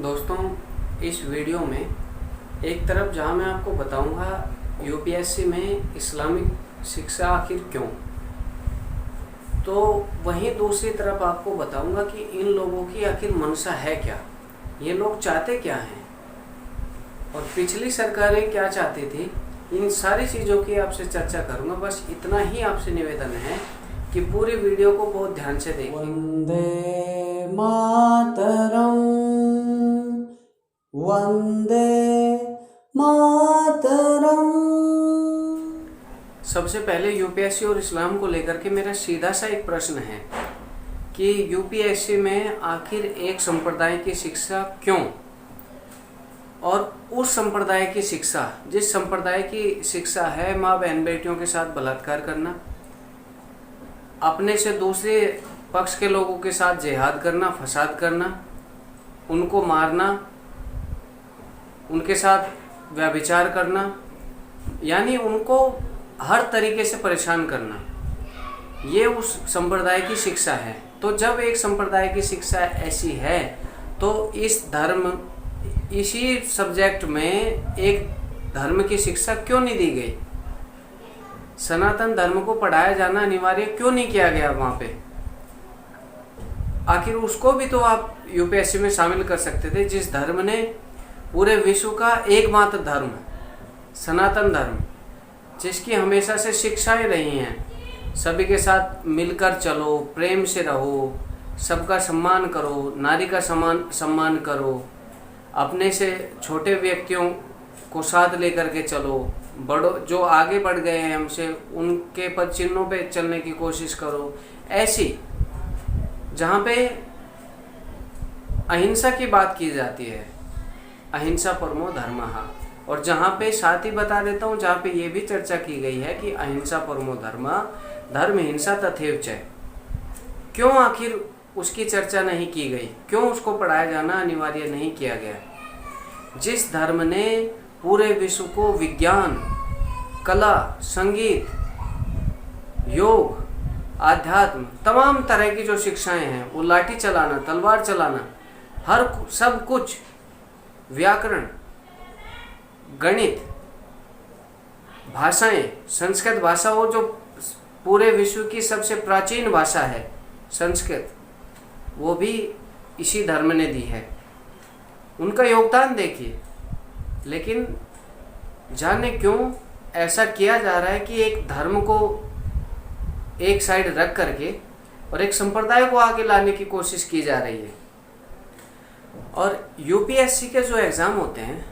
दोस्तों, इस वीडियो में एक तरफ जहां मैं आपको बताऊंगा यूपीएससी में इस्लामिक शिक्षा आखिर क्यों, तो वहीं दूसरी तरफ आपको बताऊंगा कि इन लोगों की आखिर मंशा है क्या, ये लोग चाहते क्या हैं और पिछली सरकारें क्या चाहती थी। इन सारी चीज़ों की आपसे चर्चा करूंगा। बस इतना ही आपसे निवेदन है कि पूरी वीडियो को बहुत ध्यान से देखें। वंदे मातरम, वंदे मातरम। सबसे पहले यूपीएससी और इस्लाम को लेकर के मेरा सीधा सा एक प्रश्न है कि यूपीएससी में आखिर एक संप्रदाय की शिक्षा क्यों, और उस संप्रदाय की शिक्षा, जिस संप्रदाय की शिक्षा है माँ बहन बेटियों के साथ बलात्कार करना, अपने से दूसरे पक्ष के लोगों के साथ जिहाद करना, फसाद करना, उनको मारना, उनके साथ व्यभिचार करना, यानी उनको हर तरीके से परेशान करना, ये उस संप्रदाय की शिक्षा है। तो जब एक संप्रदाय की शिक्षा ऐसी है तो इसी सब्जेक्ट में एक धर्म की शिक्षा क्यों नहीं दी गई? सनातन धर्म को पढ़ाया जाना अनिवार्य क्यों नहीं किया गया वहाँ पे? आखिर उसको भी तो आप यूपीएससी में शामिल कर सकते थे, जिस धर्म ने पूरे विश्व का एकमात्र धर्म, सनातन धर्म, जिसकी हमेशा से शिक्षाएं रही हैं, सभी के साथ मिलकर चलो, प्रेम से रहो, सबका सम्मान करो, नारी का सम्मान करो, अपने से छोटे व्यक्तियों को साथ लेकर के चलो, बड़ों जो आगे बढ़ गए हैं हमसे उनके पद चिन्हों पे चलने की कोशिश करो। ऐसी जहाँ पे अहिंसा की बात की जाती है, अहिंसा परमो धर्मः, और जहाँ पे साथ ही बता देता हूँ, जहाँ पे ये भी चर्चा की गई है कि अहिंसा परमो धर्मः, धर्म हिंसा तथैव च, क्यों आखिर उसकी चर्चा नहीं की गई? क्यों उसको पढ़ाया जाना अनिवार्य नहीं किया गया? जिस धर्म ने पूरे विश्व को विज्ञान, कला, संगीत, योग, आध्यात्म, तमाम तरह की जो शिक्षाएं हैं, वो लाठी चलाना, तलवार चलाना, हर सब कुछ, व्याकरण, गणित, भाषाएं, संस्कृत भाषा, वो जो पूरे विश्व की सबसे प्राचीन भाषा है संस्कृत, वो भी इसी धर्म ने दी है। उनका योगदान देखिए। लेकिन जाने क्यों ऐसा किया जा रहा है कि एक धर्म को एक साइड रख करके और एक संप्रदाय को आगे लाने की कोशिश की जा रही है। और यूपीएससी के जो एग्ज़ाम होते हैं,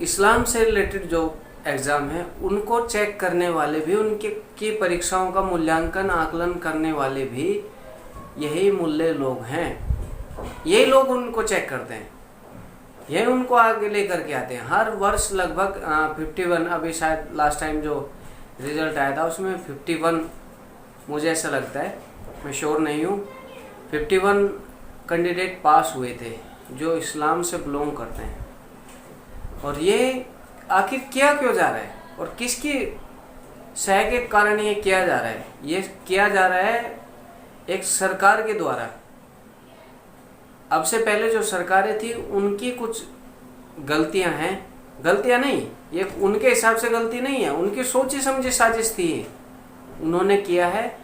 इस्लाम से रिलेटेड जो एग्ज़ाम है, उनको चेक करने वाले भी, उनके की परीक्षाओं का मूल्यांकन, आकलन करने वाले भी यही मूल्य लोग हैं। यही लोग उनको चेक करते हैं, यही उनको आगे लेकर के आते हैं। हर वर्ष लगभग 51, अभी शायद लास्ट टाइम जो रिजल्ट आया था उसमें 51, मुझे ऐसा लगता है, मैं श्योर नहीं हूँ, 51 कैंडिडेट पास हुए थे जो इस्लाम से बिलोंग करते हैं। और ये आखिर किया क्यों जा रहा है और किसकी सह के कारण ये किया जा रहा है? ये किया जा रहा है एक सरकार के द्वारा। अब से पहले जो सरकारें थी उनकी कुछ गलतियां हैं, गलतियां नहीं, ये उनके हिसाब से गलती नहीं है, उनकी सोची समझी साजिश थी, उन्होंने किया है।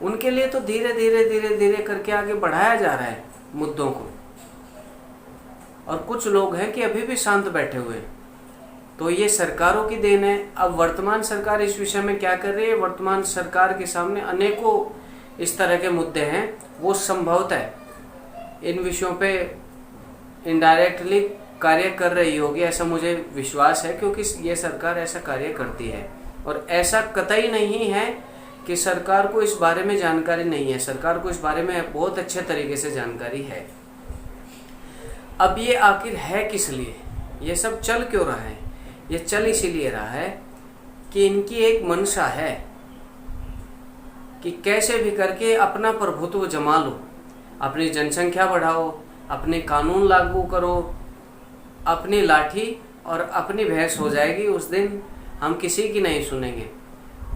उनके लिए तो धीरे धीरे धीरे धीरे करके आगे बढ़ाया जा रहा है मुद्दों को। और कुछ लोग हैं कि अभी भी शांत बैठे हुए हैं। तो ये सरकारों की देन है। अब वर्तमान सरकार इस विषय में क्या कर रही है? वर्तमान सरकार के सामने अनेकों इस तरह के मुद्दे हैं, वो संभवतः इन विषयों पे इनडायरेक्टली कार्य कर रही होगी, ऐसा मुझे विश्वास है, क्योंकि ये सरकार ऐसा कार्य करती है। और ऐसा कतई नहीं है कि सरकार को इस बारे में जानकारी नहीं है, सरकार को इस बारे में बहुत अच्छे तरीके से जानकारी है। अब ये आखिर है किस लिए? ये सब चल क्यों रहा है? ये चल इसीलिए रहा है कि इनकी एक मंशा है कि कैसे भी करके अपना प्रभुत्व जमा लो, अपनी जनसंख्या बढ़ाओ, अपने कानून लागू करो, अपनी लाठी और अपनी भैंस हो जाएगी, उस दिन हम किसी की नहीं सुनेंगे।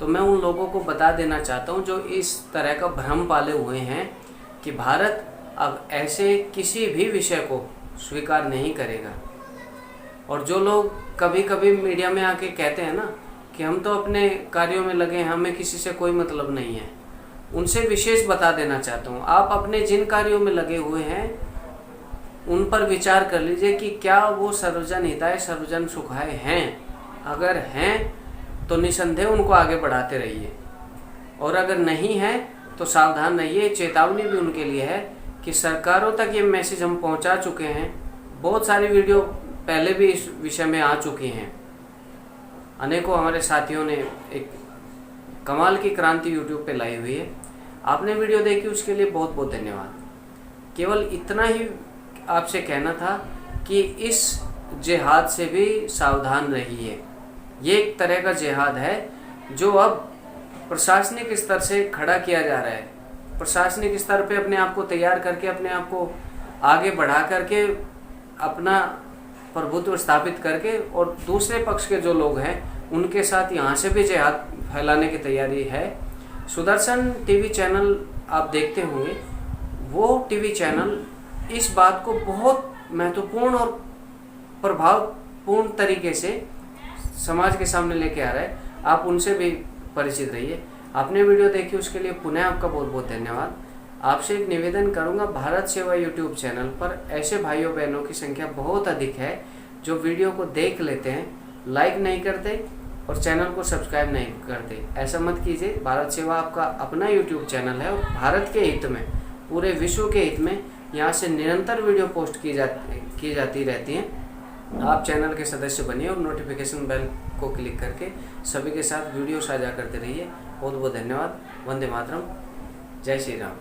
तो मैं उन लोगों को बता देना चाहता हूँ जो इस तरह का भ्रम पाले हुए हैं कि भारत अब ऐसे किसी भी विषय को स्वीकार नहीं करेगा। और जो लोग कभी कभी मीडिया में आके कहते हैं ना कि हम तो अपने कार्यों में लगे हैं, हमें किसी से कोई मतलब नहीं है, उनसे विशेष बता देना चाहता हूँ, आप अपने जिन कार्यों में लगे हुए हैं उन पर विचार कर लीजिए कि क्या वो सर्वजन हिताय सर्वजन सुखाय हैं। अगर हैं तो निसंदेह उनको आगे बढ़ाते रहिए, और अगर नहीं है तो सावधान रहिए। चेतावनी भी उनके लिए है कि सरकारों तक ये मैसेज हम पहुंचा चुके हैं। बहुत सारी वीडियो पहले भी इस विषय में आ चुकी हैं। अनेकों हमारे साथियों ने एक कमाल की क्रांति यूट्यूब पे लाई हुई है। आपने वीडियो देखी उसके लिए बहुत बहुत धन्यवाद। केवल इतना ही आपसे कहना था कि इस जिहाद से भी सावधान रहिए। ये एक तरह का जिहाद है जो अब प्रशासनिक स्तर से खड़ा किया जा रहा है। प्रशासनिक स्तर पे अपने आप को तैयार करके, अपने आप को आगे बढ़ा करके, अपना प्रभुत्व स्थापित करके, और दूसरे पक्ष के जो लोग हैं उनके साथ यहाँ से भी जिहाद फैलाने की तैयारी है। सुदर्शन टीवी चैनल आप देखते होंगे, वो टीवी चैनल इस बात को बहुत महत्वपूर्ण और प्रभावपूर्ण तरीके से समाज के सामने लेके आ रहा है। आप उनसे भी परिचित रहिए। आपने वीडियो देखी उसके लिए पुनः आपका बहुत बहुत धन्यवाद। आपसे एक निवेदन करूंगा, भारत सेवा यूट्यूब चैनल पर ऐसे भाइयों बहनों की संख्या बहुत अधिक है जो वीडियो को देख लेते हैं, लाइक नहीं करते और चैनल को सब्सक्राइब नहीं करते। ऐसा मत कीजिए। भारत सेवा आपका अपना यूट्यूब चैनल है और भारत के हित में, पूरे विश्व के हित में यहाँ से निरंतर वीडियो पोस्ट की जाती रहती हैं। आप चैनल के सदस्य बनिए और नोटिफिकेशन बेल को क्लिक करके सभी के साथ वीडियो साझा करते रहिए। बहुत बहुत धन्यवाद। वंदे मातरम। जय श्री राम।